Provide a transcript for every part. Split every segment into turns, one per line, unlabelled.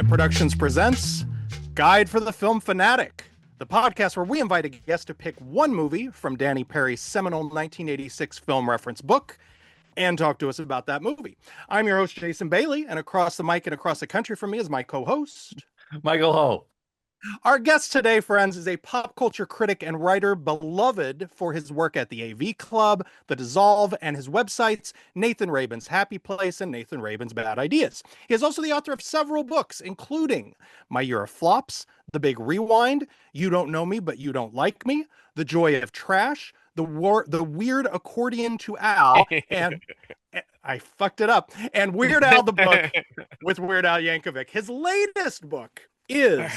Productions presents Guide for the Film Fanatic, the podcast where we invite a guest to pick one movie from Danny Perry's seminal 1986 film reference book and talk to us about that movie. I'm your host, Jason Bailey, and across the mic and across the country from me is my co-host,
Michael Ho.
Our guest today, friends, is a pop culture critic and writer beloved for his work at the AV Club, The Dissolve, and his websites, Nathan Rabin's Happy Place and Nathan Rabin's Bad Ideas. He is also the author of several books, including My Year of Flops, The Big Rewind, You Don't Know Me But You Don't Like Me, The Joy of Trash, The Weird Accordion to Al, and I fucked it up, and Weird Al the Book with Weird Al Yankovic. His latest book is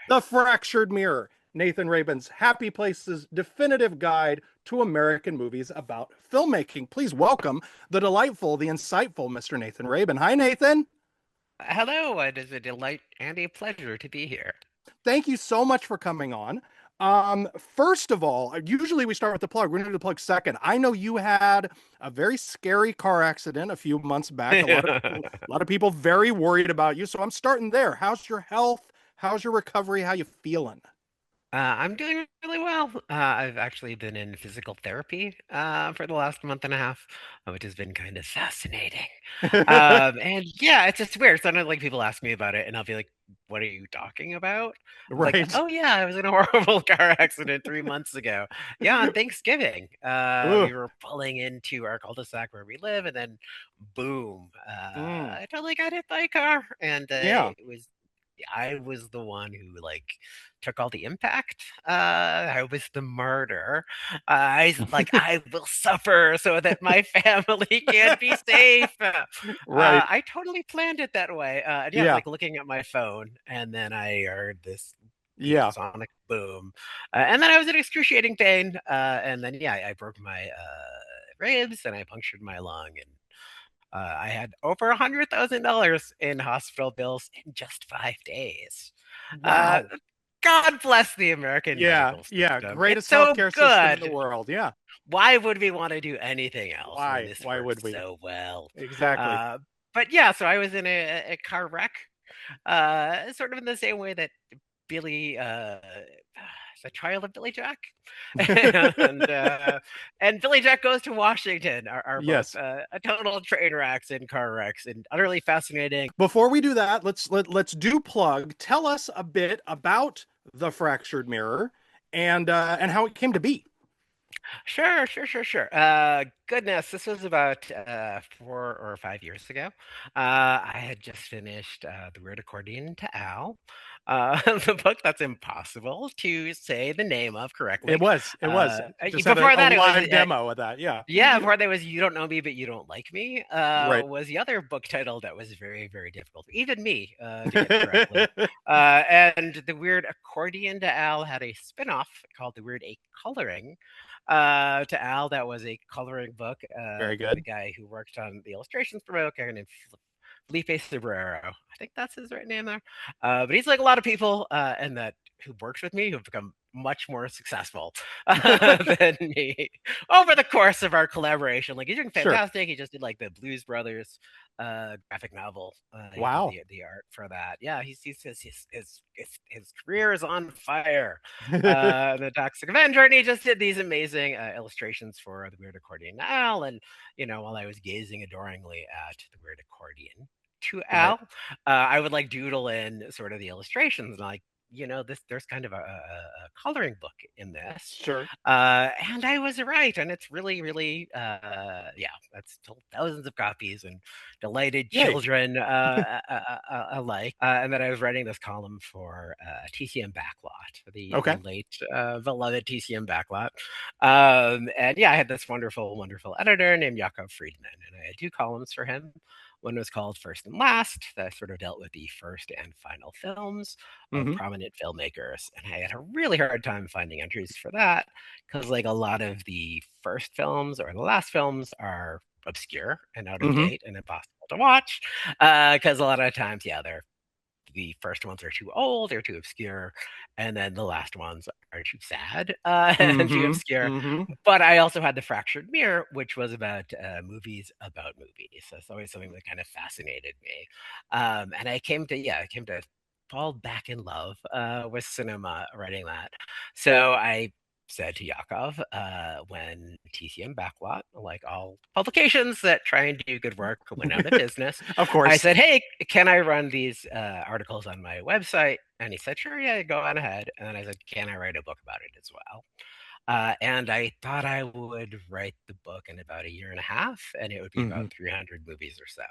The Fractured Mirror, Nathan Rabin's Happy Place's definitive guide to American movies about filmmaking. Please welcome the delightful, the insightful Mr. Nathan Rabin. Hi, Nathan.
Hello, it is a delight and a pleasure to be here.
Thank you so much for coming on. First of all, usually we start with the plug. We're going to do the plug second. I know you had a very scary car accident a few months back. A lot of people very worried about you. So I'm starting there. How's your health? How's your recovery? How you feeling?
I'm doing really well. I've actually been in physical therapy for the last month and a half, which has been kind of fascinating. And yeah, it's just weird. Sometimes like people ask me about it, and I'll be like, "What are you talking about?" Like,
Right.
"Oh yeah, I was in a horrible car accident 3 months ago. Yeah, on Thanksgiving, we were pulling into our cul-de-sac where we live, and then boom, I totally got hit by a car, and
Yeah.
I was the one who like took all the impact. I was the martyr. I will suffer so that my family can be safe.
Right.
I totally planned it that way. And yeah, I was
Yeah.
like looking at my phone, and then I heard this
Yeah.
sonic boom, and then I was in excruciating pain. And then yeah, I broke my ribs and I punctured my lung, and I had over $100,000 in hospital bills in just 5 days. Uh,
Wow.
God bless the American
Yeah.
medical
Yeah.
system. It's
Greatest
so
healthcare system in the
good.
world. Yeah.
Why would we want to do anything else when
Why?
this
Why would
works
we?
so well?
Exactly.
Uh, but yeah, so I was in a car wreck, sort of in the same way that Billy, the trial of Billy Jack, and Billy Jack Goes to Washington are both
Yes.
a total train wrecks and car wrecks and utterly fascinating.
Before we do that, let's do plug. Tell us a bit about The Fractured Mirror and how it came to be.
Sure. Goodness, this was about 4 or 5 years ago. I had just finished The Weird Accordion to Al, the book that's impossible to say the name of
It
correctly.
was. It was. Just had
Before
a
that, it was
live demo of that. Yeah.
yeah, before that was You Don't Know Me But You Don't Like Me,
Right.
was the other book title that was very, very difficult, even me, to get correctly. And The Weird Accordion to Al had a spin-off called The Weird A Coloring to Al. That was a coloring book.
Very
The
good.
guy who worked on the illustrations for my book, and Felipe Sobrero. I think that's his right name there. But he's like a lot of people, and that who works with me who've become much more successful than me over the course of our collaboration. Like he's doing
Sure.
fantastic. He just did like the Blues Brothers graphic novel. He did
Wow.
the art for that. Yeah, his career is on fire. The Toxic Avenger, and he just did these amazing illustrations for the Weird Accordion Al. And while I was gazing adoringly at the Weird Accordion to
Right.
Al, I would like doodle in sort of the illustrations, and like there's kind of a coloring book in this,
Sure.
and I was right, and it's really, really, yeah, that's sold thousands of copies and delighted
Yay.
children alike. And then I was writing this column for TCM Backlot, the
Okay.
late beloved TCM Backlot, and yeah, I had this wonderful, wonderful editor named Jakob Friedman, and I had two columns for him. One was called First and Last, that sort of dealt with the first and final films of
Mm-hmm.
prominent filmmakers. And I had a really hard time finding entries for that because, like, a lot of the first films or the last films are obscure and out of
Mm-hmm.
date and impossible to watch. Because a lot of times, yeah, they're the first ones are too old or too obscure, and then the last ones are too sad and too
Mm-hmm.
obscure.
Mm-hmm.
But I also had The Fractured Mirror, which was about movies about movies. So it's always something that kind of fascinated me. And I came to fall back in love with cinema writing that. So I said to Yakov, when TCM Backlot, like all publications that try and do good work, went out of business,
Of
I
course.
said, "Hey, can I run these articles on my website?" And he said, "Sure, yeah, go on ahead." And then I said, "Can I write a book about it as well?" And I thought I would write the book in about a year and a half, and it would be about
Mhm.
300 movies or so.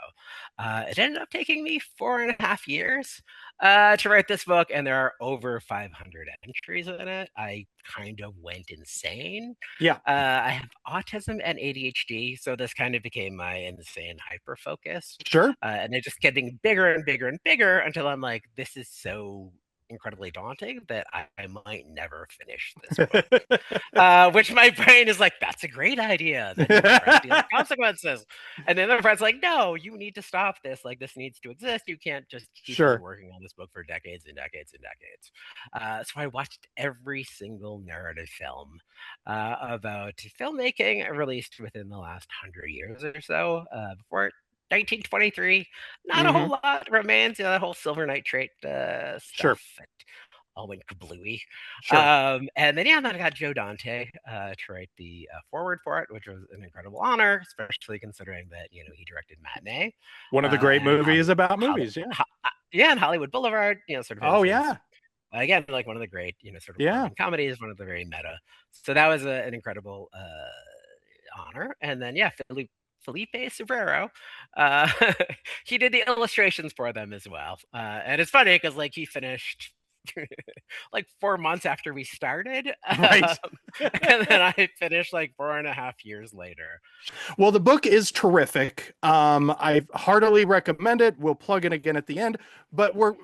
It ended up taking me 4.5 years to write this book, and there are over 500 entries in it. I kind of went insane.
Yeah,
I have autism and ADHD, so this kind of became my insane hyper focus.
sure.
And it's just getting bigger and bigger and bigger until I'm like, this is so incredibly daunting that I might never finish this book. Which my brain is like, that's a great idea. Then you never have to deal with consequences. And then the friend's like, no, you need to stop this. Like, this needs to exist. You can't just keep on
Sure.
working on this book for decades and decades and decades. So I watched every single narrative film about filmmaking released within the last 100 years or so. Before 1923, not a
Hmm.
whole lot remains. The whole silver nitrate
Sure.
stuff. All went kablooey.
Sure.
And then, yeah, then I got Joe Dante to write the forward for it, which was an incredible honor, especially considering that, he directed Matinee
One of the great
and
movies about movies. Yeah.
yeah, and Hollywood Boulevard, sort of
Oh,
his
yeah.
again, like one of the great, sort of
Yeah.
urban comedies, one of the very meta. So that was an incredible honor. And then, yeah, Felipe Sobrero, uh, he did the illustrations for them as well. And it's funny because like he finished like 4 months after we started,
Right.
and then I finished like 4.5 years later.
Well, the book is terrific. I heartily recommend it. We'll plug it again at the end. But we're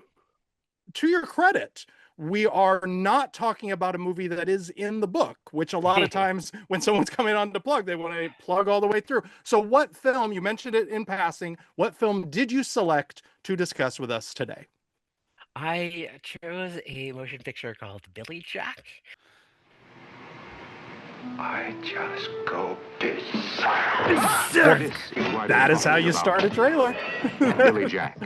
to your credit, we are not talking about a movie that is in the book, which a lot of times when someone's coming on to plug, they want to plug all the way through. So, what film, you mentioned it in passing, what film did you select to discuss with us today?
I chose a motion picture called Billy Jack.
I just go
There,
berserk. This is why
that
they're
is how
talking
you
about
start a trailer.
Billy Jack.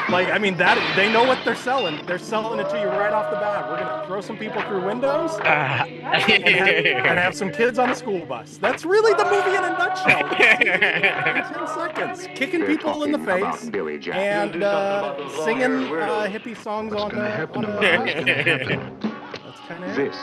Like, I mean, that they know what they're selling. They're selling it to you right off the bat. We're gonna throw some people through windows and have some kids on a school bus. That's really the movie in a nutshell. In 10 seconds, kicking
They're
people in the
talking about
face
Billy Jack.
and singing hippie songs
What's
on
gonna
the.
happen
On
about
the
what's gonna happen.
That's kind of it.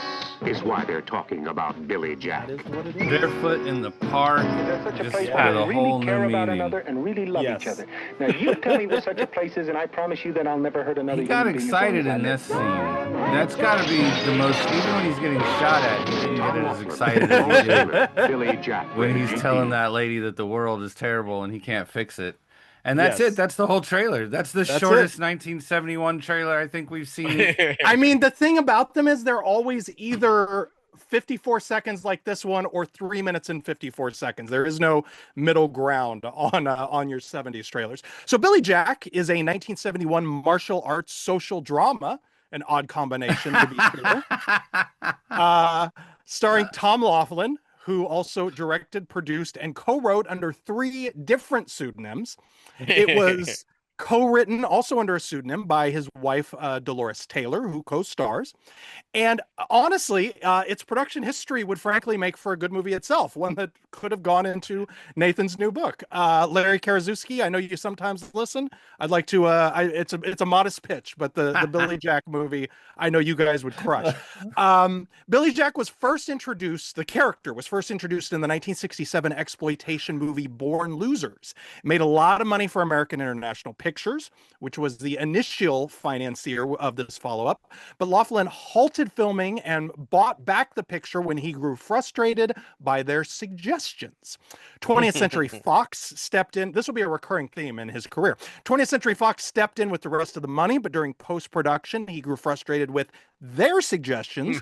This is why they're talking about Billy Jack.
That is what it is.
Barefoot in the park,
There's such a
just
place
with
where
a
we
whole
really
new
care about
meaning.
another and really love
Yes.
each other. Now you tell me where such a place is, and I promise you that I'll never hurt another
He got
human being as long
excited
as I
in
live.
this scene. That's got to be the most, even when he's getting shot at, he didn't get as excited as he did
Billy Jack.
when
rated
he's
18.
telling that lady that the world is terrible and he can't fix it. And that's
Yes.
it. That's the whole trailer. That's the
That's
shortest
it.
1971 trailer I think we've seen.
I mean, the thing about them is they're always either 54 seconds like this one or 3 minutes and 54 seconds. There is no middle ground on your 70s trailers. So Billy Jack is a 1971 martial arts social drama, an odd combination to be sure. Starring Tom Laughlin, who also directed, produced, and co-wrote under 3 different pseudonyms. It was co-written also under a pseudonym by his wife, Dolores Taylor, who co-stars. And honestly, its production history would frankly make for a good movie itself, one that could have gone into Nathan's new book. Larry Karaszewski, I know you sometimes listen. I'd like to. It's a modest pitch, but the Billy Jack movie, I know you guys would crush. Billy Jack was first introduced. The character was first introduced in the 1967 exploitation movie Born Losers. It made a lot of money for American International Pictures, which was the initial financier of this follow-up. But Laughlin halted filming and bought back the picture when he grew frustrated by their suggestions. 20th Century Fox stepped in. This will be a recurring theme in his career. 20th Century Fox stepped in with the rest of the money, but during post-production, he grew frustrated with their suggestions.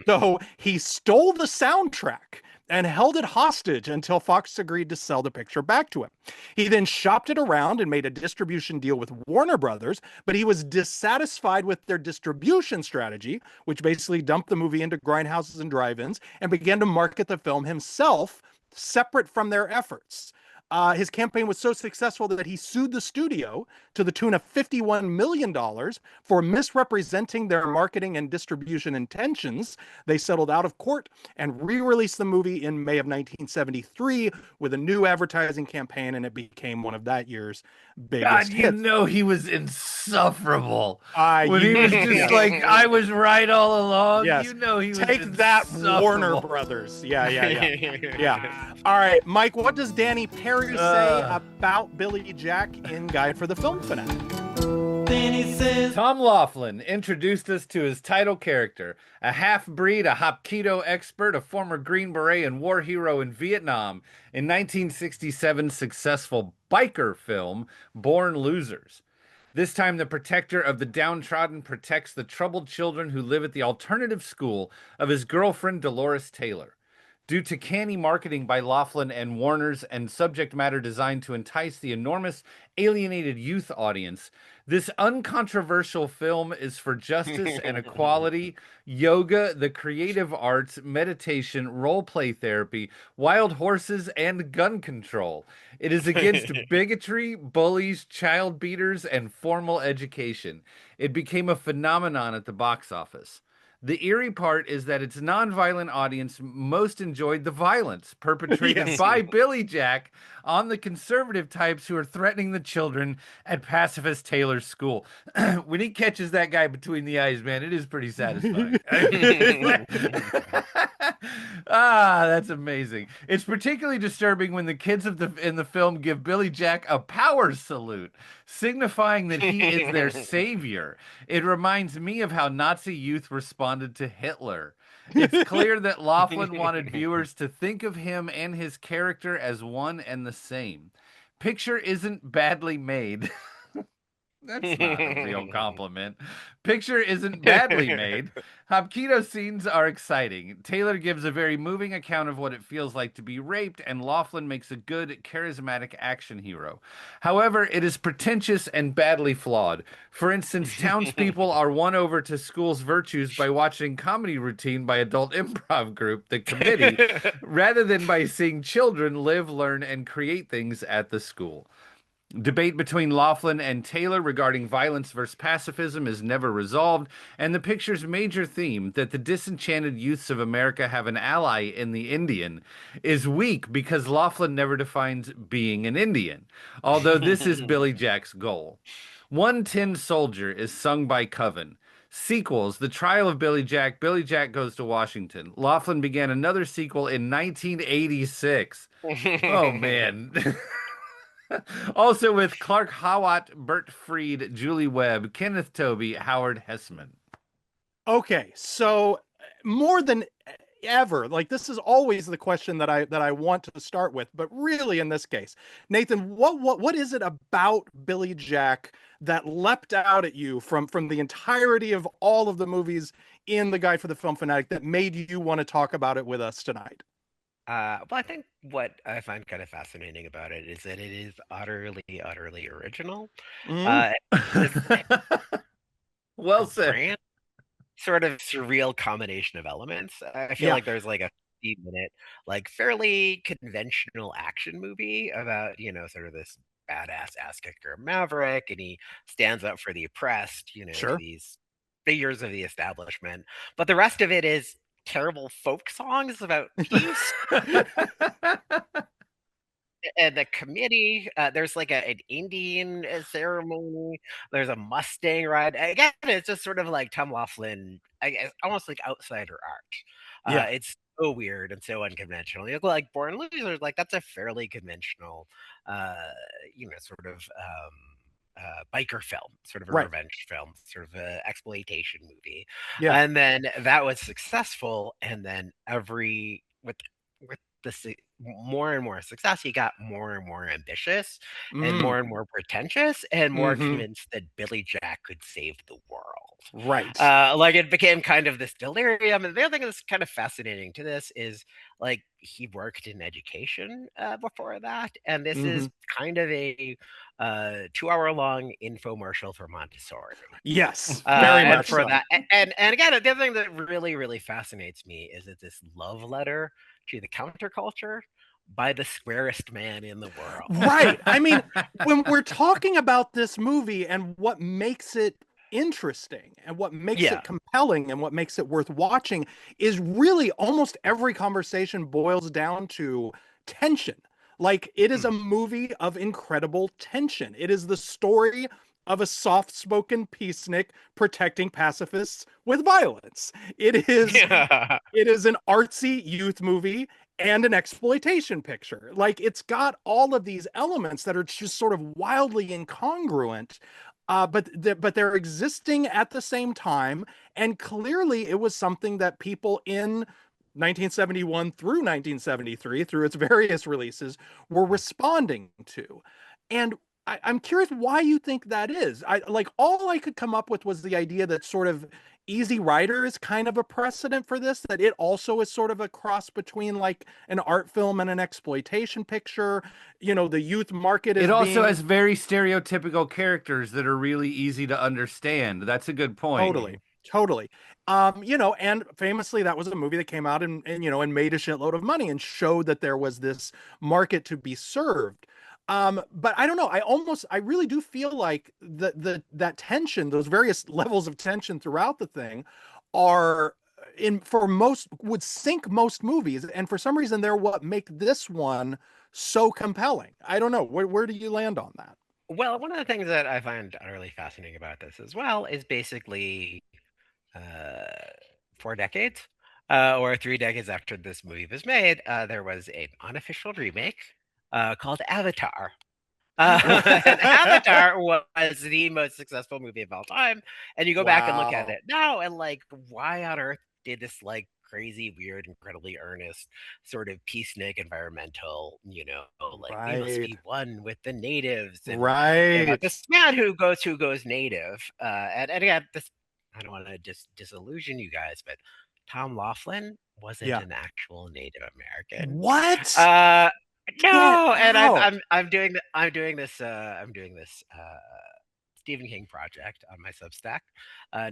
So he stole the soundtrack and held it hostage until Fox agreed to sell the picture back to him. He then shopped it around and made a distribution deal with Warner Brothers, but he was dissatisfied with their distribution strategy, which basically dumped the movie into grindhouses and drive-ins and began to market the film himself, separate from their efforts. His campaign was so successful that he sued the studio to the tune of $51 million for misrepresenting their marketing and distribution intentions. They settled out of court and re-released the movie in May of 1973 with a new advertising campaign, and it became one of that year's biggest
God, you
hits.
know he was insufferable. When
You,
he was just like, I was right all along,
yes.
you know he was
Take that,
insufferable.
Warner Brothers. Yeah. All right, Mike, what does Danny Perry say about Billy Jack in Guide for the Film Fanatic?
Tom Laughlin introduced us to his title character, a half-breed, a Hapkido expert, a former Green Beret and war hero in Vietnam, in 1967's successful biker film, Born Losers. This time, the protector of the downtrodden protects the troubled children who live at the alternative school of his girlfriend, Dolores Taylor. Due to canny marketing by Laughlin and Warner's and subject matter designed to entice the enormous alienated youth audience, this uncontroversial film is for justice and equality, yoga, the creative arts, meditation, role-play therapy, wild horses, and gun control. It is against bigotry, bullies, child beaters, and formal education. It became a phenomenon at the box office. The eerie part is that its nonviolent audience most enjoyed the violence perpetrated by Billy Jack on the conservative types who are threatening the children at pacifist Taylor's school. When he catches that guy between the eyes, man, it is pretty satisfying. That's amazing. It's particularly disturbing when the kids in the film give Billy Jack a power salute, signifying that he is their savior. It reminds me of how Nazi youth responded to Hitler. It's clear that Laughlin wanted viewers to think of him and his character as one and the same. Picture isn't badly made. That's not a real compliment. Picture isn't badly made. Hapkido scenes are exciting. Taylor gives a very moving account of what it feels like to be raped, and Laughlin makes a good, charismatic action hero. However, it is pretentious and badly flawed. For instance, townspeople are won over to school's virtues by watching comedy routine by adult improv group, The Committee, rather than by seeing children live, learn, and create things at the school. Debate between Laughlin and Taylor regarding violence versus pacifism is never resolved, and the picture's major theme, that the disenchanted youths of America have an ally in the Indian, is weak because Laughlin never defines being an Indian, although this is Billy Jack's goal. One Tin Soldier is sung by Coven. Sequels, The Trial of Billy Jack Goes to Washington. Laughlin began another sequel in 1986. Oh, man. Also with Clark Howat, Bert Freed, Julie Webb, Kenneth Tobey, Howard Hessman.
Okay, so more than ever, like, this is always the question that I want to start with, but really in this case, Nathan, what is it about Billy Jack that leapt out at you from the entirety of all of the movies in the Guide for the Film Fanatic that made you want to talk about it with us tonight?
Well, I think what I find kind of fascinating about it is that it is utterly original.
Well said.
Sort of surreal combination of elements. I feel like there's like a 50-minute, like fairly conventional action movie about, sort of this badass ass kicker maverick, and he stands up for the oppressed, to these figures of the establishment. But the rest of it is terrible folk songs about peace. And the committee, there's like an Indian ceremony. There's a Mustang ride. Again, it's just sort of like Tom Laughlin, I guess, almost like outsider art. It's so weird and so unconventional. Like Born Losers, like that's a fairly conventional, sort of biker film, sort of a revenge film, sort of an exploitation movie. And then that was successful, and then with the more and more success, he got more and more ambitious and more pretentious and more convinced that Billy Jack could save the world.
Right.
Like it became kind of this delirium. And the other thing that's kind of fascinating to this is like he worked in education before that. And this is kind of a 2-hour-long infomercial for Montessori.
Yes, very much
for
so.
that. And again, the other thing that really, really fascinates me is that this love letter to the counterculture, by the squarest man in the world.
Right. I mean, when we're talking about this movie and what makes it interesting and what makes
Yeah.
it compelling and what makes it worth watching is really almost every conversation boils down to tension. Like, it is a movie of incredible tension. It is the story of a soft-spoken peacenik protecting pacifists with violence.
Yeah.
It is an artsy youth movie and an exploitation picture. Like, it's got all of these elements that are just sort of wildly incongruent, but they're existing at the same time. And clearly, it was something that people in 1971 through 1973, through its various releases, were responding to. And I'm curious why you think that is. I like all I could come up with was the idea that sort of Easy Rider is kind of a precedent for this, that it also is sort of a cross between like an art film and an exploitation picture. You know, the youth market
It
is
also
being
has very stereotypical characters that are really easy to understand. That's a good point.
totally, totally. You know, and famously that was a movie that came out and you know, and made a shitload of money and showed that there was this market to be served. But I don't know. I really do feel like that tension, those various levels of tension throughout the thing are in for most would sink most movies. And for some reason they're what make this one so compelling. I don't know. Where do you land on that?
Well, one of the things that I find utterly fascinating about this as well is basically uh, 4 decades or 3 decades after this movie was made, there was an unofficial remake called Avatar. And Avatar was the most successful movie of all time. And you go back and look at
Wow.
it now, and like, why on earth did this like crazy, weird, incredibly earnest sort of peacenik environmental, like we must
Right.
be one with the natives, and
Right.
this man who goes native, and again, this I don't want to disillusion you guys, but Tom Laughlin wasn't
Yeah.
an actual Native American.
What?
Uh,
Get
no, and
out.
I'm doing this Stephen King project on my Substack,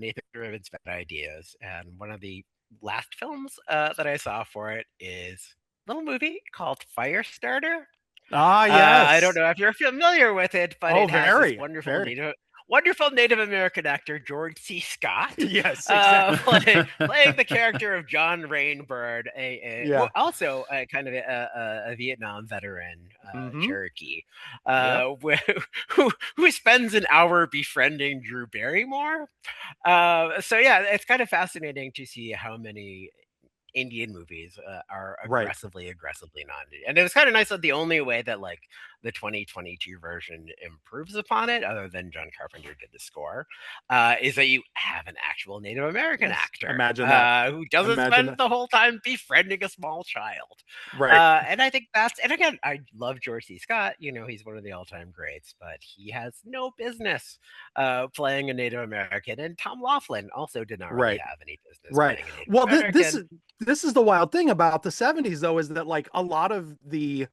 Nathan Rabin's Bad Ideas, and one of the last films that I saw for it is a little movie called Firestarter.
Ah,
I don't
yes.
know if you're familiar with it, but
Oh,
it has this
very, very.
wonderful Native American actor George C. Scott,
Yes, exactly.
playing the character of John Rainbird,
Yeah.
also a kind of a Vietnam veteran,
Mm-hmm.
Cherokee,
Yep.
who spends an hour befriending Drew Barrymore. So yeah, it's kind of fascinating to see how many Indian movies are
Right.
aggressively non. And it was kind of nice that the only way that like the 2022 version improves upon it, other than John Carpenter did the score, is that you have an actual Native American
Yes.
actor
Imagine that.
who doesn't
Imagine
spend
that.
the whole time befriending a small child.
Right.
And I think and again, I love George C. Scott. He's one of the all-time greats, but he has no business playing a Native American. And Tom Laughlin also did not really
Right.
have any business
Right.
playing a Native
Well,
American.
this is the wild thing about the 70s though, is that like a lot of the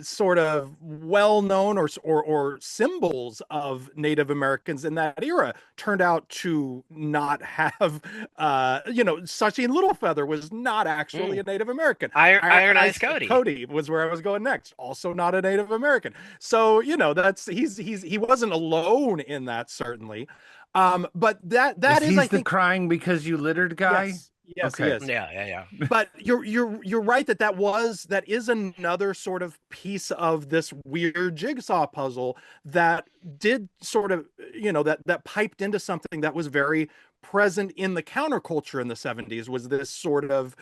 sort of well-known or symbols of Native Americans in that era turned out to not have Sacheen Littlefeather was not actually
Mm.
a Native American.
Iron Eyes
Eyes
Cody.
Cody was where I was going next, also not a Native American. So that's he wasn't alone in that, certainly. But that is, I
He's the
think,
crying because you littered guy?
yes, he
Okay.
is.
Yeah.
But you're right that is another sort of piece of this weird jigsaw puzzle that did sort of that piped into something that was very present in the counterculture in the 70s, was this sort of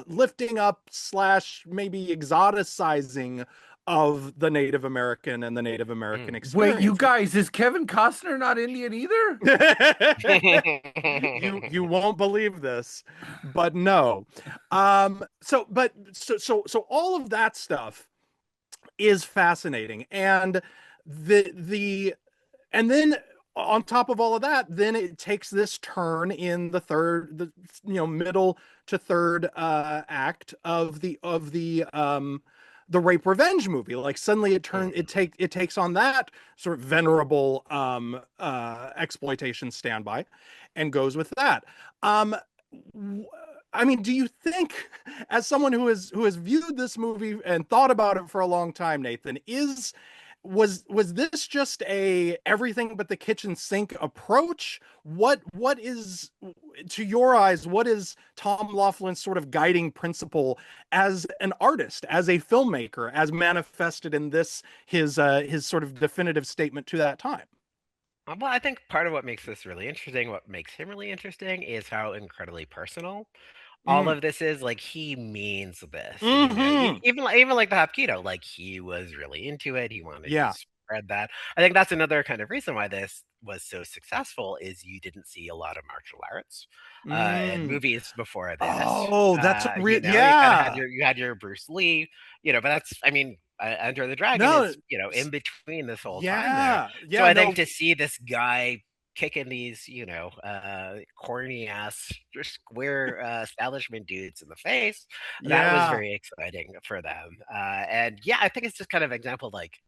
lifting up slash maybe exoticizing of the Native American and the Native American
Wait, you
experience.
guys, is Kevin Costner not Indian either?
You won't believe this, but no. So all of that stuff is fascinating, and the and then on top of all of that, then it takes this turn in the middle to third act of the rape revenge movie. Like, suddenly it takes on that sort of venerable exploitation standby and goes with that. I mean, do you think, as someone who has viewed this movie and thought about it for a long time, Nathan, was this just a everything but the kitchen sink approach? What is, to your eyes, what is Tom Laughlin's sort of guiding principle as an artist, as a filmmaker, as manifested in this his sort of definitive statement to that time?
Well, I think part of what makes this really interesting, what makes him really interesting, is how incredibly personal all
Mm.
of this is. Like, he means this,
Hmm.
even like the Hapkido, like he was really into it. He wanted to
Yeah.
spread that. I think that's another kind of reason why this was so successful is you didn't see a lot of martial arts and
Mm.
movies before this.
Oh, that's real.
You kind of had
Yeah.
your Bruce Lee, but that's, I mean, Enter the Dragon
No.
is, in between this whole time there.
Yeah.
So
Yeah.
I
No.
think to see this guy kicking these, corny ass square establishment dudes in the face, that was
Yeah.
very exciting for them. And yeah, I think it's just kind of example like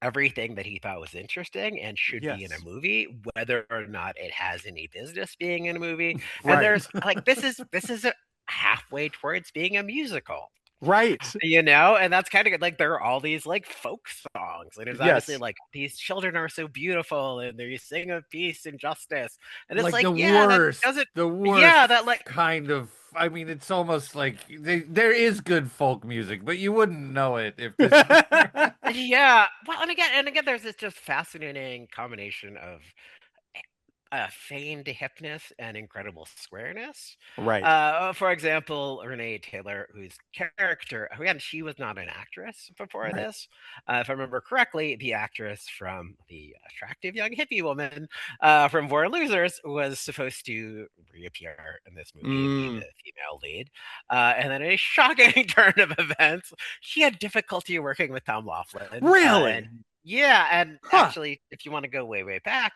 everything that he thought was interesting and should be in a
Yes.
movie, whether or not it has any business being in a movie. And
Right.
there's like this is a halfway towards being a musical.
Right.
And that's kind of good. Like, there are all these like folk songs, and there's obviously
Yes.
like these children are so beautiful, and they sing of peace and justice, and it's
Like
like, yeah, that doesn't,
the
yeah,
worst
that like,
kind of. I mean, it's almost like there is good folk music, but you wouldn't know it if this.
yeah. Well, and again, there's this just fascinating combination of feigned hipness and incredible squareness.
Right.
For example, Renee Taylor, whose character, again, she was not an actress before
Right.
this. If I remember correctly, the actress from the attractive young hippie woman from War Losers was supposed to reappear in this movie and be
Mm.
the female lead. And then, a shocking turn of events, she had difficulty working with Tom Laughlin.
Really?
And yeah, and
Huh.
actually, if you want to go way, way back,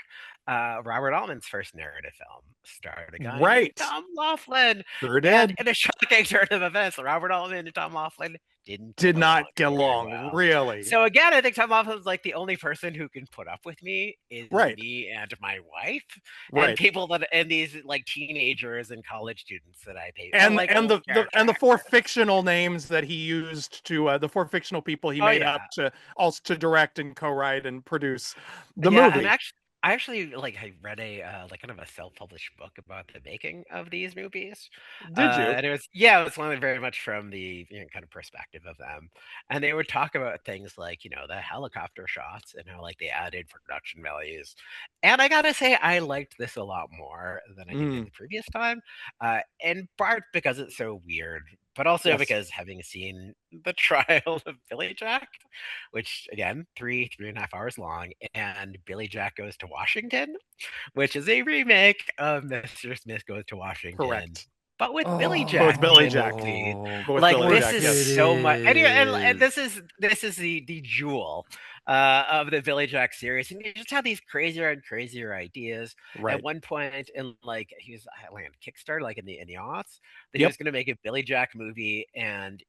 Robert Altman's first narrative film starred a guy named
Right.
Tom Laughlin,
Sure
and
did.
in a shocking turn of events, Robert Altman and Tom Laughlin didn't get
Did
along
not get
very
along.
well.
Really.
So again, I think Tom Laughlin like the only person who can put up with me is
Right.
me and my wife, and
Right.
people and these like teenagers and college students that I pay,
And
like
and
old
the
character
and the four
actors.
fictional names that he used to the four fictional people he
Oh
made up
yeah,
to also to direct and co-write and produce the
yeah, and
movie.
I actually like I read a like kind of a self-published book about the making of these movies,
Did you?
and it was one very much from the kind of perspective of them, and they would talk about things like the helicopter shots and how like they added production values, and I gotta say I liked this a lot more than I did
Mm.
the previous time, in part because it's so weird, but also
Yes.
because having seen the trial of Billy Jack, which again, 3.5 hours long, and Billy Jack Goes to Washington, which is a remake of Mr. Smith Goes to Washington,
Correct.
but with Billy
But with
Jack
Billy
in the
Jack.
lead.
But with
Like,
Billy
this
Jack,
is
yes.
so much, and
is.
this is the jewel of the Billy Jack series, and you just have these crazier and crazier ideas. At
Right.
one point, in like he was like on Kickstarter, like in the aughts, that he
Yep.
was going to make a Billy Jack movie, and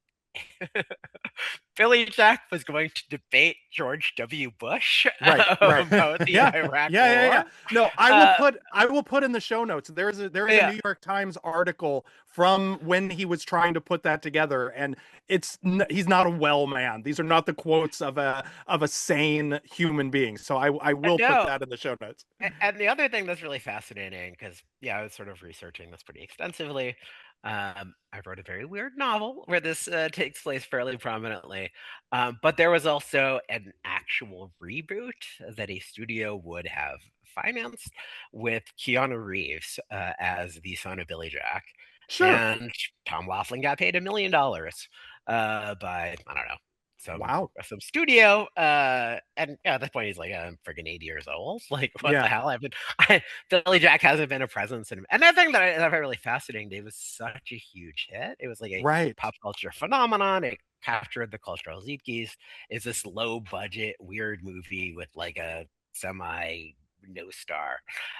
Billy Jack was going to debate George W. Bush
Right. Right.
about the
Yeah.
Iraq
Yeah.
War.
No,
Uh,
I will put in the show notes. There is a
yeah,
New York Times article from when he was trying to put that together, and he's not a well man. These are not the quotes of a sane human being. So I will put
no.
that in the show notes.
And the other thing that's really fascinating, because yeah, I was sort of researching this pretty extensively. I wrote a very weird novel where this takes place fairly prominently, but there was also an actual reboot that a studio would have financed with Keanu Reeves as the son of Billy Jack,
Sure.
and Tom Laughlin got paid $1 million by, I don't know,
Wow.
some studio, and yeah, at this point he's like, I'm freaking 80 years old. Like, what the
Yeah.
hell? Billy Jack hasn't been a presence in, and that thing that I find really fascinating. It was such a huge hit. It was like a
Right.
pop culture phenomenon. It captured the cultural zeitgeist. Is this low budget weird movie with like a semi no star,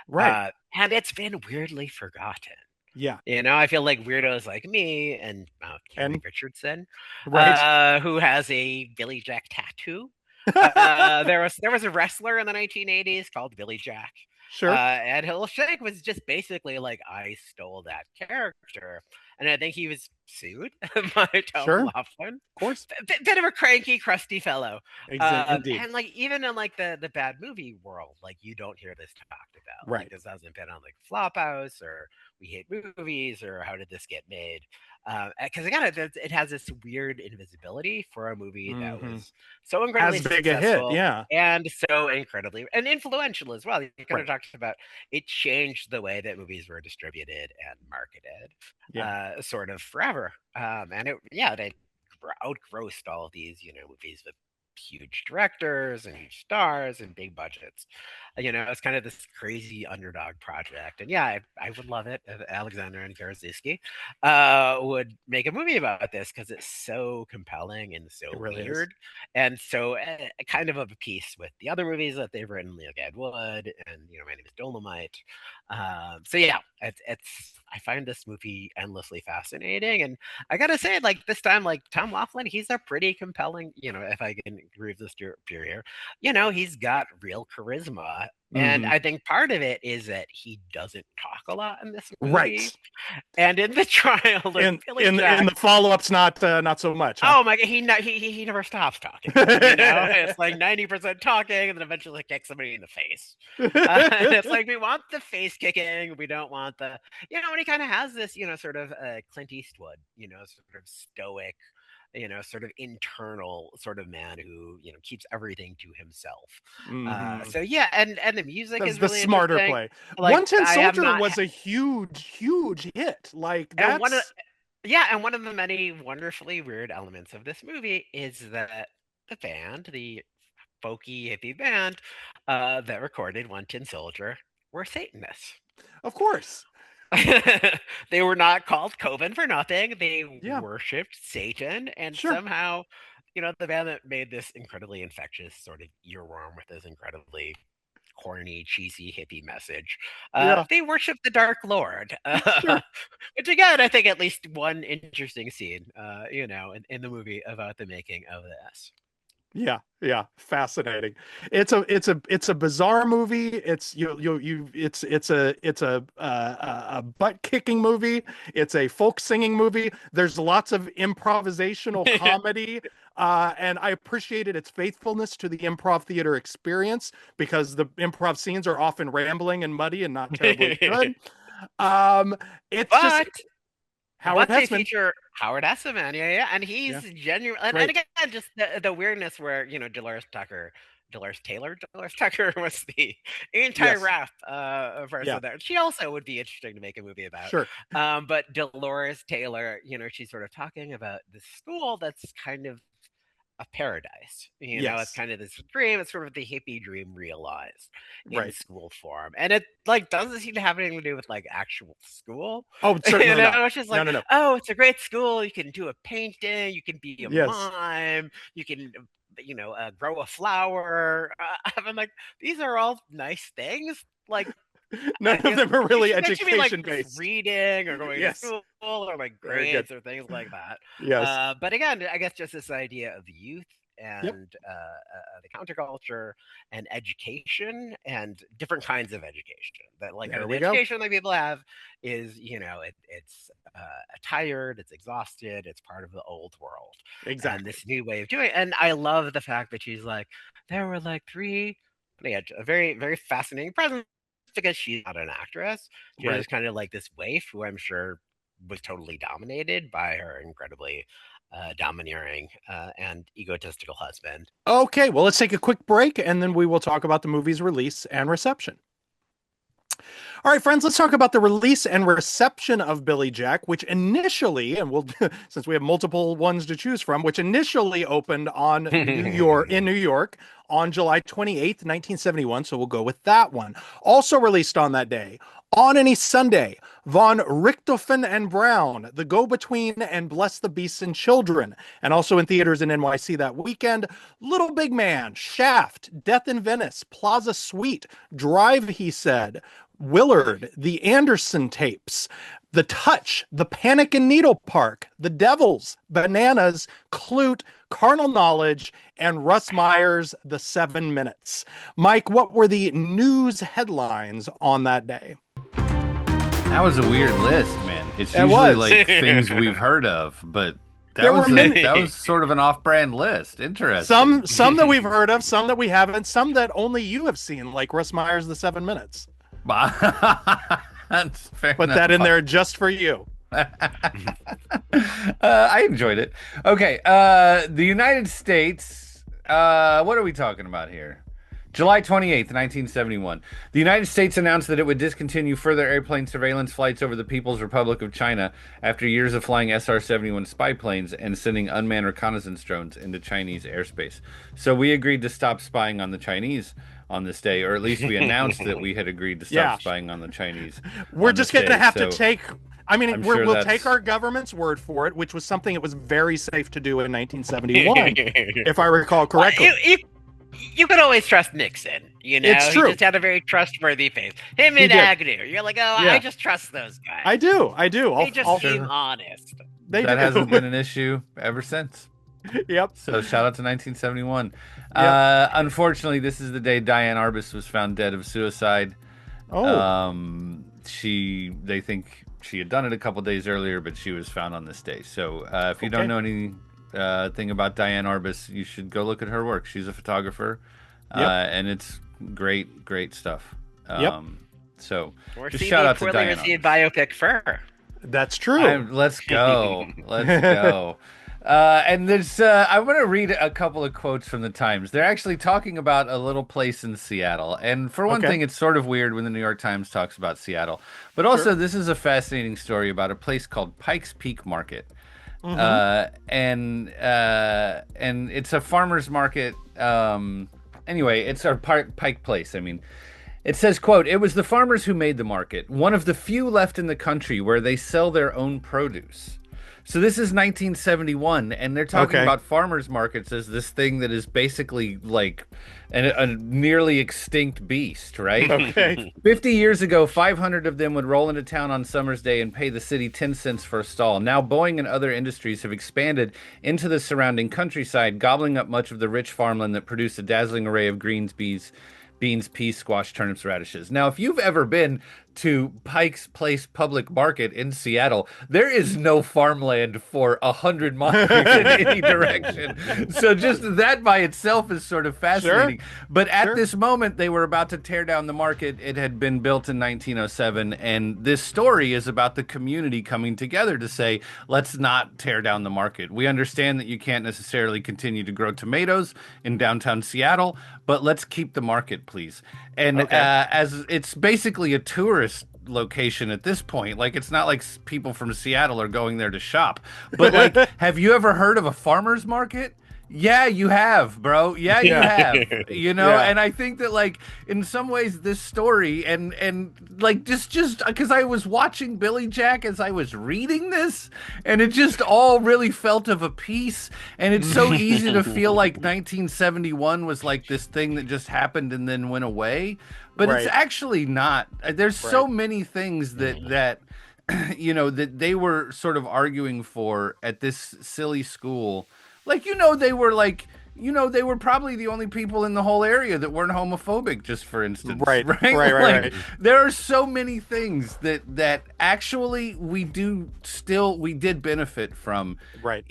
Right.
and it's been weirdly forgotten.
Yeah.
I feel like weirdos like me and Carrie
And
Richardson,
right.
who has a Billy Jack tattoo. There was a wrestler in the 1980s called Billy Jack.
Sure.
And Hill Shake was just basically like, I stole that character. and I think he was sued by Tom
Sure, of
Laughlin.
course.
Bit of a cranky, crusty fellow.
Indeed.
And like even in like the bad movie world, like you don't hear this talked about.
Right.
Like this hasn't been on like Flophouse or We Hate Movies or How Did This Get Made? Because again, it has this weird invisibility for a movie that
Mhm.
was so incredibly
As big a hit,
successful
yeah.
and so incredibly and influential as well. You kind
Right.
of talked about it changed the way that movies were distributed and marketed,
Yeah.
sort of forever. And it, yeah, they outgrossed all of these, movies with huge directors and huge stars and big budgets. It's kind of this crazy underdog project. And yeah, I would love it if Alexander and Karaszewski would make a movie about this because it's so compelling and so
It really is.
weird and so kind of a piece with the other movies that they've written, like Ed Wood and My Name is Dolomite. So yeah, it's I find this movie endlessly fascinating, and I gotta say, like this time, like Tom Laughlin, he's a pretty compelling. If I can agree with this superior, he's got real charisma, and
Mhm.
I think part of it is that he doesn't talk a lot in this movie,
Right.
and in the trial,
In
Billy
in
Jack.
in the follow-ups, not so much, huh?
Oh my god, he never stops talking. It's like 90% talking, and then eventually kicks somebody in the face. And it's like we want the face kicking, we don't want the, and he kind of has this, sort of Clint Eastwood, sort of stoic, sort of internal sort of man who keeps everything to himself.
Mhm.
So yeah, and the music
That's
is
the
really
smarter
interesting.
play.
Like
110
I have
Soldier
not,
was a huge hit. Like
and
that's
one of the many wonderfully weird elements of this movie is that the band, the folky hippie band that recorded One Tin Soldier, were Satanists.
of course.
They were not called Coven for nothing. They
Yeah,
worshipped Satan, and
sure.
somehow, the band that made this incredibly infectious sort of earworm with this incredibly corny, cheesy hippie message.
Yeah,
They worship the Dark Lord,
sure.
which again, I think at least one interesting scene, in the movie about the making of this.
Yeah, fascinating. It's a bizarre movie. It's a butt kicking movie. It's a folk singing movie. There's lots of improvisational comedy, and I appreciated its faithfulness to the improv theater experience because the improv scenes are often rambling and muddy and not terribly good. Um, it's just
But
Howard
But they
Hessman.
feature Howard Esseman, yeah, and
Yeah,
he's genuine. And
great.
again, just the weirdness where Dolores Tucker was the
Yes,
anti-rap
yeah,
person there. She also would be interesting to make a movie about.
sure.
But Dolores Taylor, she's sort of talking about this school that's kind of a paradise. It's
Yes,
kind of this dream. It's sort of the hippie dream realized in
right.
school form, and it like doesn't seem to have anything to do with like actual school.
Oh, certainly not.
It's just
No,
like,
no, no.
oh, it's a great school. You can do a painting. You can be a
Yes.
mime. You can, grow a flower. I'm like, these are all nice things. Like,
None of them are really
that should be like
education based.
reading or going to
Yes.
school or like
Very good.
grades or things like that.
Yes.
But again, I guess just this idea of youth
Yep.
and the counterculture and education and different kinds of education. That like
There
the
we go.
education that people have is it's tired, it's exhausted, it's part of the old world, and
Exactly.
this new way of doing it. And I love the fact that she's like, there were like three. They had a very very fascinating presence because she's not an actress. She's
Right.
just kind of like this waif who I'm sure was totally dominated by her incredibly domineering and egotistical husband.
Okay, well, let's take a quick break and then we will talk about the movie's release and reception. All right, friends, let's talk about the release and reception of Billy Jack, which initially, and we'll, since we have multiple ones to choose from, which initially opened on in New York on July 28th, 1971. So we'll go with that one. Also released on that day, On Any Sunday, Von Richthofen and Brown, The Go-Between, and Bless the Beasts and Children. And also in theaters in NYC that weekend, Little Big Man, Shaft, Death in Venice, Plaza Suite, Drive, He Said, Willard, The Anderson Tapes, The Touch, The Panic in Needle Park, The Devils, Bananas, Clute, Carnal Knowledge, and Russ Meyer's The 7 Minutes. Mike, what were the news headlines on that day?
That was a weird list, man. It's
It
usually
was.
like things we've heard of, but
There were many.
that was sort of an off-brand list. Interesting.
Some that we've heard of, some that we haven't, some that only you have seen, like Russ Meyer's The 7 Minutes.
That's fair
Put
enough.
that in there just for you.
I enjoyed it. Okay, the United States. What are we talking about here? July 28th, 1971. The United States announced that it would discontinue further airplane surveillance flights over the People's Republic of China after years of flying SR-71 spy planes and sending unmanned reconnaissance drones into Chinese airspace. So we agreed to stop spying on the Chinese on this day, or at least we announced that we had agreed to stop spying on the Chinese.
We're just going to have to
So
take... I mean,
sure
we'll take our government's word for it, which was something it was very safe to do in 1971, if I recall correctly.
Well, you could always trust Nixon. You know,
It's true.
He just had a very trustworthy face. Him
He
and
did.
Agnew. You're like, oh,
Yeah.
I just trust those guys.
I do.
They just seem honest.
They
that
do.
hasn't been an issue ever since.
Yep.
So shout out to 1971.
Yep.
Unfortunately, this is the day Diane Arbus was found dead of suicide.
Oh.
They think she had done it a couple days earlier, but she was found on this day. So if you don't know anything about Diane Arbus, you should go look at her work. She's a photographer, and it's great stuff. So
Or
just
see
shout
the
out to
poorly
Diane
received
Arbus.
biopic Fur.
That's true.
Let's go. Let's go. And there's, I'm going to read a couple of quotes from the Times. They're actually talking about a little place in Seattle. And for one thing, it's sort of weird when the New York Times talks about Seattle. But also, this is a fascinating story about a place called Pikes Peak Market. And it's a farmer's market. Anyway, it's our Pike Place. I mean, it says, quote, "It was the farmers who made the market, one of the few left in the country where they sell their own produce." So this is 1971, and they're talking about farmers markets as this thing that is basically like a nearly extinct beast, right?
Okay.
50 years ago, 500 of them would roll into town on Summer's Day and pay the city 10 cents for a stall. Now Boeing and other industries have expanded into the surrounding countryside, gobbling up much of the rich farmland that produced a dazzling array of beans, peas, squash, turnips, radishes. Now, if you've ever been to Pike's Place Public Market in Seattle, there is no farmland for 100 miles in any direction. So just that by itself is sort of fascinating.
Sure.
But at this moment, they were about to tear down the market. It had been built in 1907, and this story is about the community coming together to say, let's not tear down the market. We understand that you can't necessarily continue to grow tomatoes in downtown Seattle, but let's keep the market, please. And as it's basically a tourist location at this point, like it's not like people from Seattle are going there to shop, but like, have you ever heard of a farmer's market? Yeah, you have, bro. Yeah, you have. You know, and I think that like in some ways this story and like just because I was watching Billy Jack as I was reading this, and it just all really felt of a piece, and it's so easy to feel like 1971 was like this thing that just happened and then went away, but it's actually not. There's so many things that you know that they were sort of arguing for at this silly school. Like, they were probably the only people in the whole area that weren't homophobic, just for instance. Right. Like, there are so many things that actually we did benefit from. Right.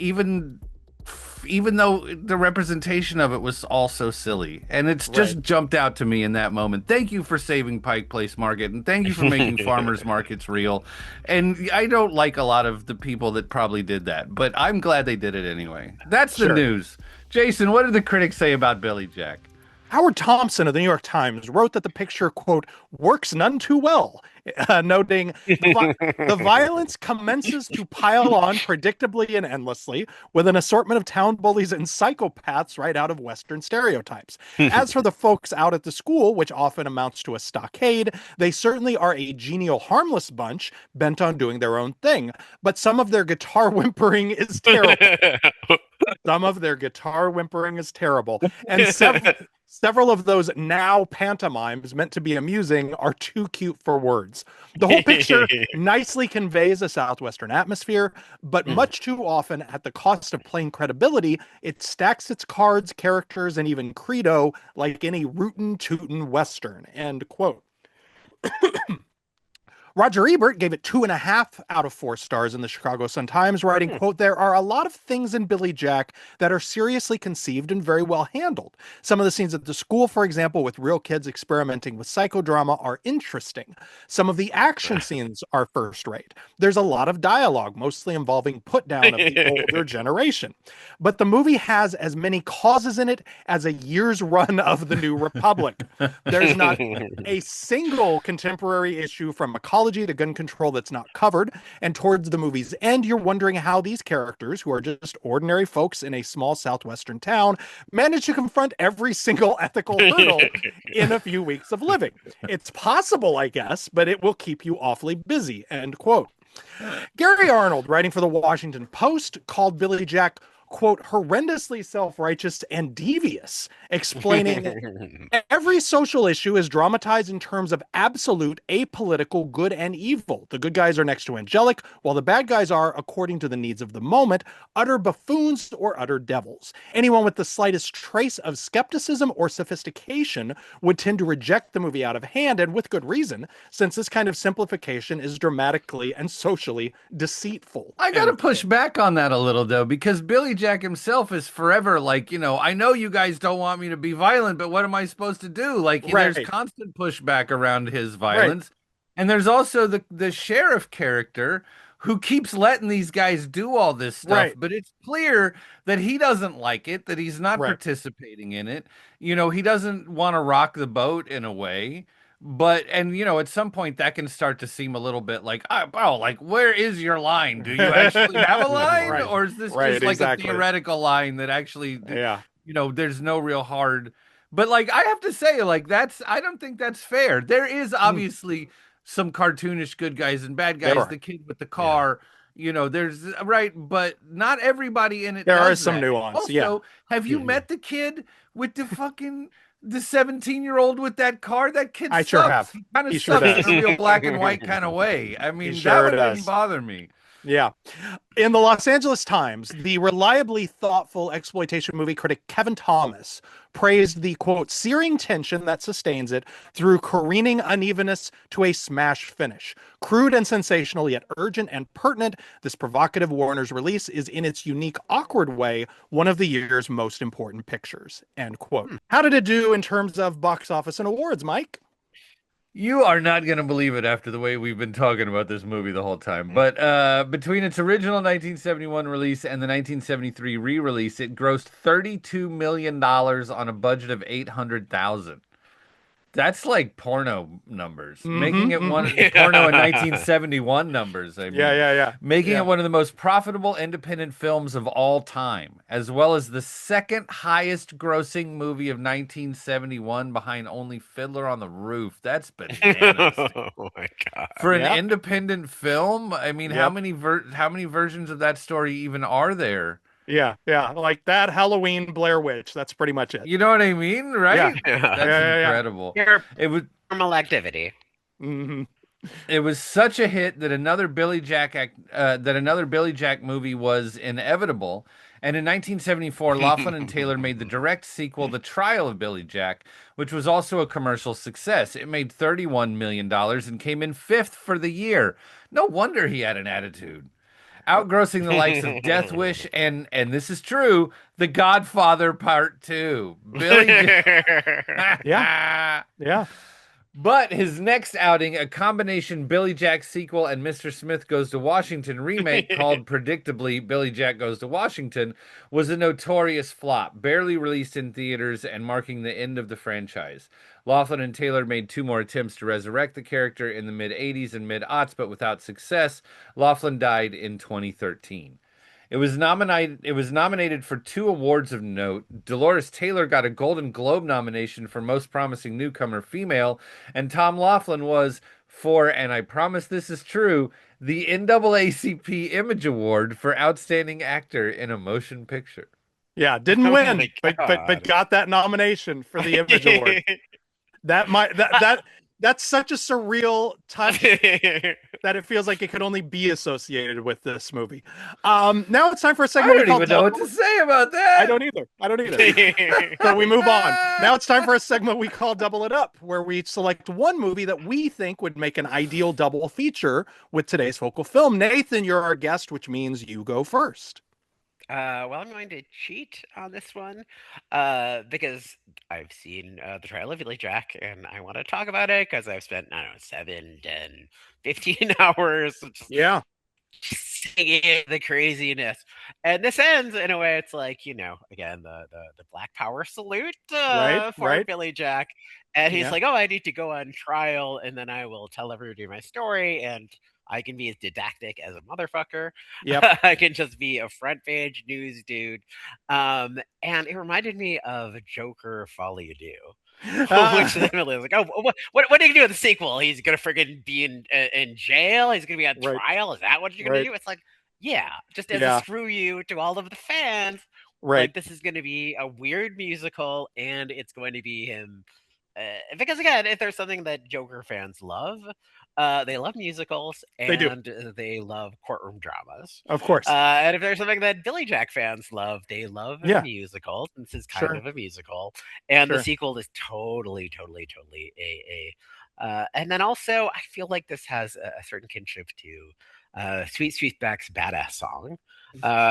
Even though the representation of it was all so silly. And it's just jumped out to me in that moment. Thank you for saving Pike Place Market, and thank you for making farmers markets real. And I don't like a lot of the people that probably did that, but I'm glad they did it anyway. That's the news. Jason, what did the critics say about Billy Jack?
Howard Thompson of the New York Times wrote that the picture, quote, works none too well, noting the violence commences to pile on predictably and endlessly with an assortment of town bullies and psychopaths right out of Western stereotypes. As for the folks out at the school, which often amounts to a stockade, they certainly are a genial, harmless bunch bent on doing their own thing. But some of their guitar whimpering is terrible. And several of those now pantomimes meant to be amusing are too cute for words. The whole picture nicely conveys a Southwestern atmosphere, but much too often, at the cost of plain credibility, it stacks its cards, characters, and even credo like any rootin' tootin' Western. End quote. Roger Ebert gave it 2.5 out of 4 stars in the Chicago Sun-Times, writing, quote, "There are a lot of things in Billy Jack that are seriously conceived and very well handled. Some of the scenes at the school, for example, with real kids experimenting with psychodrama are interesting. Some of the action scenes are first rate. There's a lot of dialogue, mostly involving put down of the older generation. But the movie has as many causes in it as a year's run of the New Republic. There's not a single contemporary issue from ecology to gun control that's not covered. And towards the movie's end, you're wondering how these characters, who are just ordinary folks in a small southwestern town, manage to confront every single ethical hurdle in a few weeks of living. It's possible, I guess, but it will keep you awfully busy." End quote. Gary Arnold, writing for the Washington Post, called Billy Jack, quote, "horrendously self-righteous and devious," explaining every social issue is dramatized in terms of absolute apolitical good and evil. The good guys are next to angelic, while the bad guys are, according to the needs of the moment, utter buffoons or utter devils. Anyone with the slightest trace of skepticism or sophistication would tend to reject the movie out of hand, and with good reason, since this kind of simplification is dramatically and socially deceitful.
I gotta push back on that a little, though, because Billy Jack himself is forever like, I know you guys don't want me to be violent, but what am I supposed to do? Like,
Right.
there's constant pushback around his violence. And there's also the sheriff character who keeps letting these guys do all this stuff,
Right.
but it's clear that he doesn't like it, that he's not
Right.
participating in it. He doesn't want to rock the boat in a way. But at some point that can start to seem a little bit like, oh, like, where is your line? Do you actually have a line?
Right.
Or is this
Right,
just like
exactly.
a theoretical line that actually,
Yeah.
there's no real hard. But like, I have to say, like, I don't think that's fair. There is obviously some cartoonish good guys and bad guys.
There are.
The kid with the car, there's right, but not everybody in it.
There
does
is some
that.
nuance.
Also,
Yeah.
have you met the kid with the fucking the 17-year-old with that car? That kid
I
sucks.
sure have.
He kind of
He sure
sucks
does.
in a real black and white kind of way. I mean,
sure
that
does.
didn't bother me.
Yeah. In the Los Angeles Times, the reliably thoughtful exploitation movie critic Kevin Thomas praised the, quote, "searing tension that sustains it through careening unevenness to a smash finish. Crude and sensational, yet urgent and pertinent, this provocative Warner's release is in its unique, awkward way one of the year's most important pictures," end quote. How did it do in terms of box office and awards, Mike?
You are not going to believe it after the way we've been talking about this movie the whole time. But between its original 1971 release and the 1973 re-release, it grossed $32 million on a budget of $800,000. That's like porno numbers, making it one porno in 1971 numbers. I mean,
Yeah.
making it one of the most profitable independent films of all time, as well as the second highest grossing movie of 1971 behind only Fiddler on the Roof. That's bananas.
Oh my God.
For an independent film, I mean, how
Yep.
how many versions of that story even are there?
Yeah. Like that Halloween Blair Witch. That's pretty much it.
You know what I mean, right?
Yeah.
That's
Yeah.
incredible. It was
Normal activity.
Mm-hmm.
It was such a hit that another Billy Jack movie was inevitable. And in 1974, Laughlin and Taylor made the direct sequel, The Trial of Billy Jack, which was also a commercial success. It made $31 million and came in 5th for the year. No wonder he had an attitude. Outgrossing the likes of Death Wish and this is true, The Godfather Part 2. Billy Jack.
Yeah.
But his next outing, a combination Billy Jack sequel and Mr. Smith Goes to Washington remake called predictably Billy Jack Goes to Washington, was a notorious flop, barely released in theaters and marking the end of the franchise. Laughlin and Taylor made 2 more attempts to resurrect the character in the mid-'80s and mid-aughts, but without success. Laughlin died in 2013. It was nominated for 2 awards of note. Dolores Taylor got a Golden Globe nomination for Most Promising Newcomer Female, and Tom Laughlin was, for, and I promise this is true, the NAACP Image Award for Outstanding Actor in a Motion Picture.
Yeah, didn't
Oh
win,
my
but
God.
got that nomination for the Image Award. That That's such a surreal touch that it feels like it could only be associated with this movie. Now it's time for a
I
segment we
don't
call
even know what to say about that.
I don't either. I don't either. So we move on. Now it's time for a segment we call Double It Up, where we select one movie that we think would make an ideal double feature with today's focal film. Nathan, you're our guest, which means you go first.
Well, I'm going to cheat on this one because I've seen the trial of Billy Jack and I want to talk about it because I've spent, I don't know, 7, 10, 15 hours
Yeah.
singing the craziness. And this ends in a way it's like, again, the Black Power salute for
Right.
Billy Jack. And he's
Yeah.
like, oh, I need to go on trial and then I will tell everybody my story and I can be as didactic as a motherfucker.
Yep.
I can just be a front page news dude. And it reminded me of Joker Folly You Do. Which literally was like, oh, what are you gonna do in the sequel? He's gonna friggin' be in jail. He's gonna be on
Right.
trial. Is that what you're gonna do? It's like, yeah, just as
Yeah.
a screw you to all of the fans.
Right.
Like this is gonna be a weird musical, and it's going to be him. Because again, if there's something that Joker fans love, they love musicals
They do.
and they love courtroom dramas.
Of course.
And if there's something that Billy Jack fans love, they love
Yeah.
musicals. This is
Sure.
kind of a musical, and
Sure.
the sequel is totally and then also I feel like this has a certain kinship to Sweet Sweetback's Badass Song.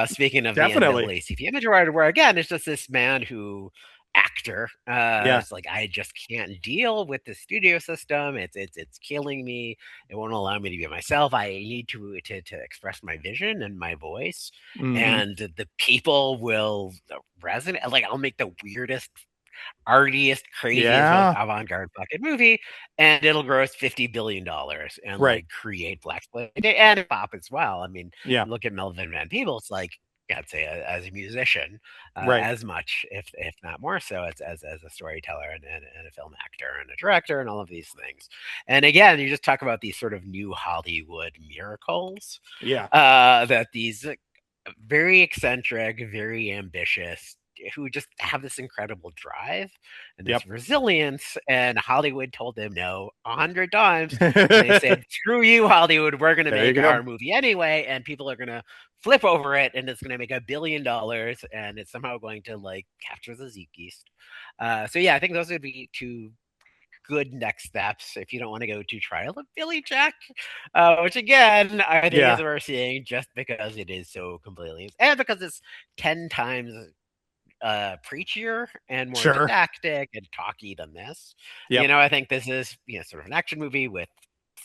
Speaking of
Definitely.
the NAACP image award, where again it's just this man who actor it's like I just can't deal with the studio system. It's killing me. It won't allow me to be myself. I need to express my vision and my voice,
Mhm.
and the people will resonate. Like I'll make the weirdest, artiest, craziest,
Yeah.
most avant-garde fucking movie, and it'll gross $50 billion and
Right.
like create black and pop as well. I mean,
Yeah.
look at Melvin Van Peebles. Like I'd say as a musician,
Right.
as much, if not more so, as a storyteller and a film actor and a director and all of these things. And again, you just talk about these sort of new Hollywood miracles.
Yeah.
That these very eccentric, very ambitious, who just have this incredible drive and this
Yep.
resilience. And Hollywood told them no 100 times. And they said, screw you, Hollywood. We're going to
There you
make
go.
our movie anyway. And people are going to flip over it. And it's going to make $1 billion. And it's somehow going to like capture the Zeitgeist. So yeah, I think those would be two good next steps if you don't want to go to trial of Billy Jack, which again I think
Yeah.
is worth seeing just because it is so completely, and because it's 10 times preachier and more
Sure.
didactic and talky than this.
Yep.
I think this is sort of an action movie with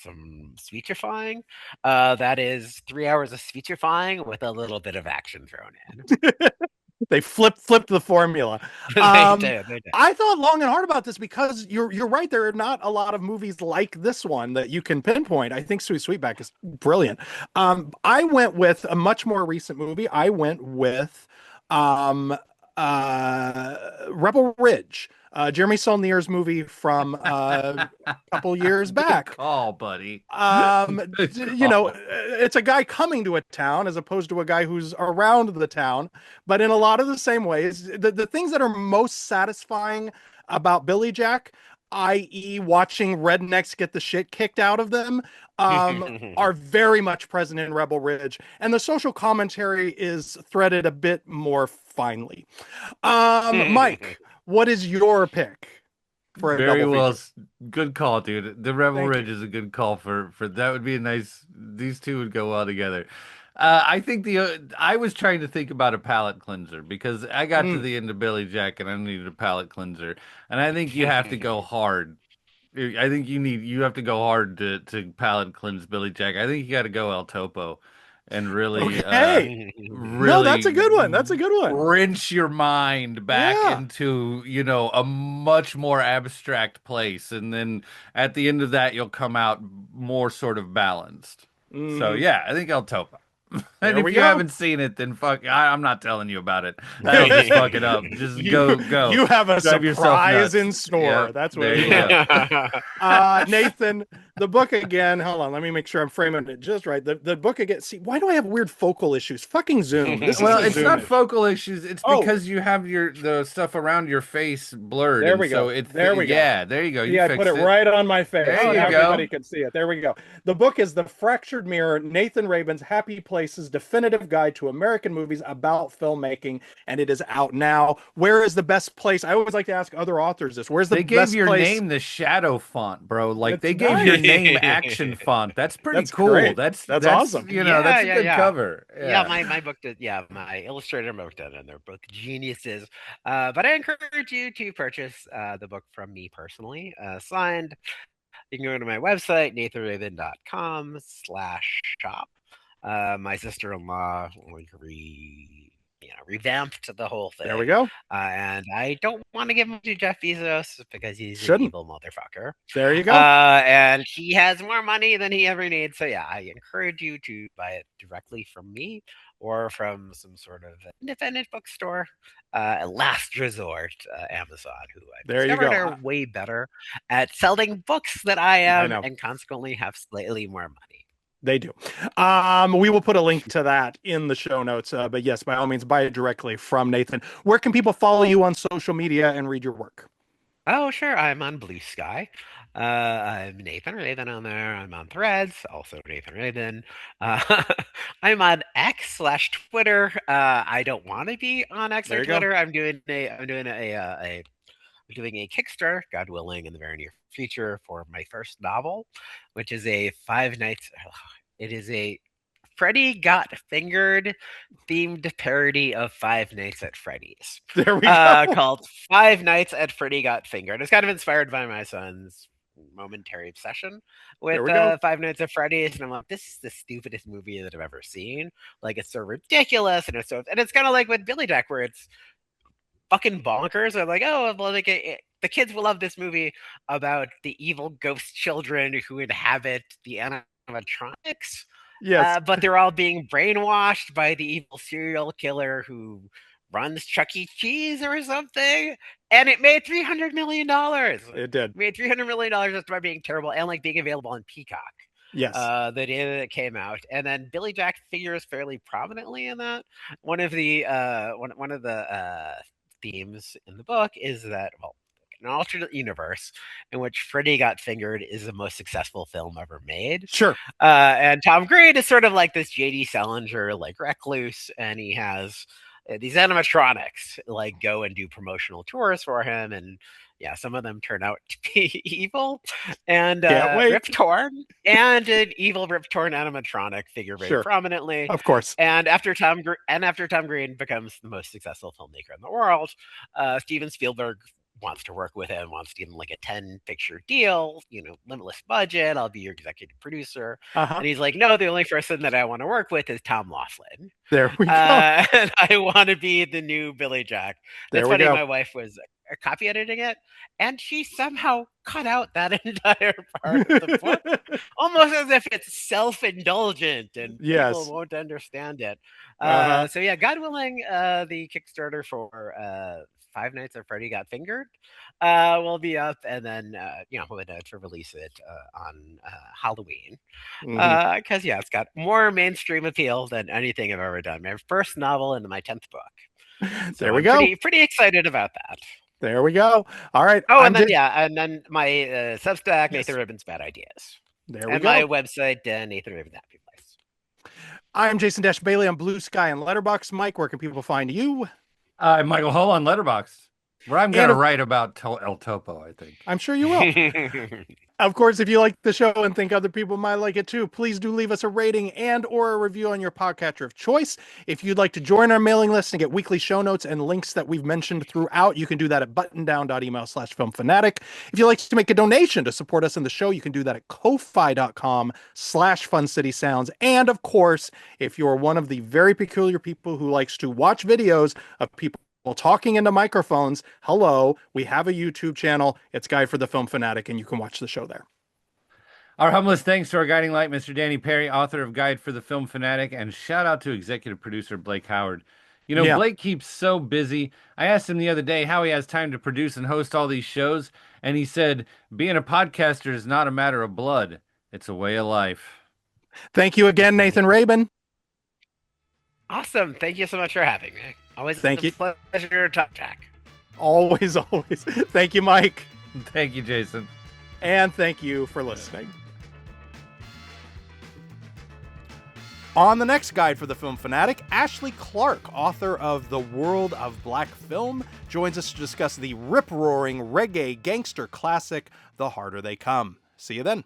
some speechifying. That is 3 hours of speechifying with a little bit of action thrown in.
They flipped the formula.
They did.
I thought long and hard about this because you're right. There are not a lot of movies like this one that you can pinpoint. I think Sweet Sweetback is brilliant. I went with a much more recent movie. I went with Rebel Ridge, Jeremy Saulnier's movie from a couple years back.
Good call, buddy.
It's a guy coming to a town as opposed to a guy who's around the town, but in a lot of the same ways. The things that are most satisfying about Billy Jack, i.e. watching rednecks get the shit kicked out of them, are very much present in Rebel Ridge. And the social commentary is threaded a bit more finely. Mike, what is your pick for a
Very
double
well,
feature?
good call, dude. The Rebel
Thank
Ridge
you.
is a good call for that. Would be a nice. These two would go well together. I think I was trying to think about a palate cleanser because I got to the end of Billy Jack and I needed a palate cleanser, and I think you have to go hard. I think you have to go hard to palate cleanse Billy Jack. I think you got to go El Topo and really
Okay.
really
No, that's a good one. That's a good one.
wrench your mind back
Yeah.
into a much more abstract place, and then at the end of that you'll come out more sort of balanced. So yeah, I think El Topo.
There
And if
we
you
go.
haven't seen it, then I'm not telling you about it. That'll just fuck it up. Just go.
You have a
Drive yourself
surprise
nuts.
in store.
Yep,
That's what
there
it
you
is.
go.
Nathan, The book again, hold on, let me make sure I'm framing it just right. The book again, see, why do I have weird focal issues? Fucking Zoom. This
Well,
is a
it's
Zoom
not
issue.
focal issues. It's
Oh,
because you have the stuff around your face blurred,
there
and
we
so
go. There we go.
yeah, there you go. You
Yeah, I put it
fixed it.
right on my face.
There
Oh,
So
you
now
now
we got
everybody
go.
can see it. There we go. The book is The Fractured Mirror, Nathan Rabin's Happy Places Definitive Guide to American Movies About Filmmaking, and it is out now. Where is the best place? I always like to ask other authors this. Where's the
They gave
best
your
place?
name the shadow font, bro. Like
That's
they gave your
nice.
name action font. That's pretty
That's
cool.
great.
That's
That's
that's
awesome.
you know,
Yeah,
that's a
yeah,
good
yeah.
cover.
Yeah,
Yeah.
my book did. Yeah, my illustrator book did, and they're both geniuses. But I encourage you to purchase the book from me personally, signed. You can go to my website, nathanraven.com/shop. My sister-in-law like revamped the whole
There we
thing,
go.
and I don't want to give them to Jeff Bezos because he's an
Shouldn't.
evil motherfucker.
There you go.
And he has more money than he ever needs. So yeah, I encourage you to buy it directly from me or from some sort of independent bookstore. Last resort, Amazon, who I've
There you
discovered
go.
are way better at selling books than I
I
am,
know.
and consequently have slightly more money.
They do. We will put a link to that in the show notes. But yes, by all means, buy it directly from Nathan. Where can people follow you on social media and read your work?
Oh, sure. I'm on Blue Sky. I'm Nathan Raven on there. I'm on Threads, also Nathan Raven. Uh, I'm on X/Twitter. I don't want to be on X
There
or
you go.
Twitter. I'm doing a Kickstarter, God willing, in the very near future for my first novel, which is a Five Nights. It is a Freddy Got Fingered themed parody of Five Nights at Freddy's,
There we go.
called Five Nights at Freddy Got Fingered. It's kind of inspired by my son's momentary obsession
There
with
we go.
Five Nights at Freddy's, and I'm like, this is the stupidest movie that I've ever seen. Like, it's so ridiculous, and it's kind of like with Billy Jack, where it's fucking bonkers. Or like, oh, well, like the kids will love this movie about the evil ghost children who inhabit the animatronics,
Yes.
but they're all being brainwashed by the evil serial killer who runs Chuck E. Cheese or something. And it made $300 million.
It did.
Made $300 million just by being terrible and like being available on Peacock.
Yes.
The day that it came out, and then Billy Jack figures fairly prominently in that. One of the themes in the book is that, well, an alternate universe in which Freddy Got Fingered is the most successful film ever made.
Sure.
And Tom Green is sort of like this J.D. Salinger, like recluse, and he has these animatronics like go and do promotional tours for him, and yeah, some of them turn out to be evil and
Can't wait.
Rip Torn, and an evil Rip Torn animatronic figure very
Sure.
prominently.
Of course.
And after Tom Green becomes the most successful filmmaker in the world, Steven Spielberg wants to work with him, wants to give him like a 10 picture deal, limitless budget. I'll be your executive producer.
Uh-huh.
And he's like, no, the only person that I want to work with is Tom Laughlin.
There we go.
And I want to be the new Billy Jack.
There
That's
we
funny.
go.
My wife was copy editing it, and she somehow cut out that entire part of the book, almost as if it's self-indulgent and
Yes.
people won't understand it.
Uh-huh.
So yeah, God willing, the Kickstarter for Five Nights at Freddy Got Fingered will be up, and then we're going to release it on Halloween
Mhm.
because yeah, it's got more mainstream appeal than anything I've ever done. My first novel and my 10th book. So
There we
I'm
go.
pretty excited about that.
There we go. All right.
Oh,
I'm
and then
just
and then my Substack,
yes.
Nathan Rabin's Bad Ideas,
There we
and
go.
my website, Nathan Rabin's Happy Place.
I'm Jason Dash Bailey on Blue Sky and Letterboxd. Mike, where can people find you?
Michael Hull on Letterboxd, where I'm going to write about El Topo, I think.
I'm sure you will. Of course, if you like the show and think other people might like it too, please do leave us a rating and or a review on your podcatcher of choice. If you'd like to join our mailing list and get weekly show notes and links that we've mentioned throughout, you can do that at buttondown.email/filmfanatic. If you'd like to make a donation to support us in the show, you can do that at ko-fi.com/funcitysounds. And of course, if you're one of the very peculiar people who likes to watch videos of people talking into microphones, hello, we have a YouTube channel. It's Guide for the Film Fanatic, and you can watch the show there.
Our humblest thanks to our guiding light, Mr. Danny Perry, author of Guide for the Film Fanatic, and shout out to executive producer Blake Howard. Blake keeps so busy. I asked him the other day how he has time to produce and host all these shows, and he said, being a podcaster is not a matter of blood. It's a way of life.
Thank you again, Nathan Rabin.
Awesome. Thank you so much for having me. Always
Thank
a
you.
pleasure to talk, Jack.
Always, always. Thank you, Mike.
Thank you, Jason.
And thank you for listening. On the next guide for the film fanatic, Ashley Clark, author of The World of Black Film, joins us to discuss the rip-roaring reggae gangster classic, The Harder They Come. See you then.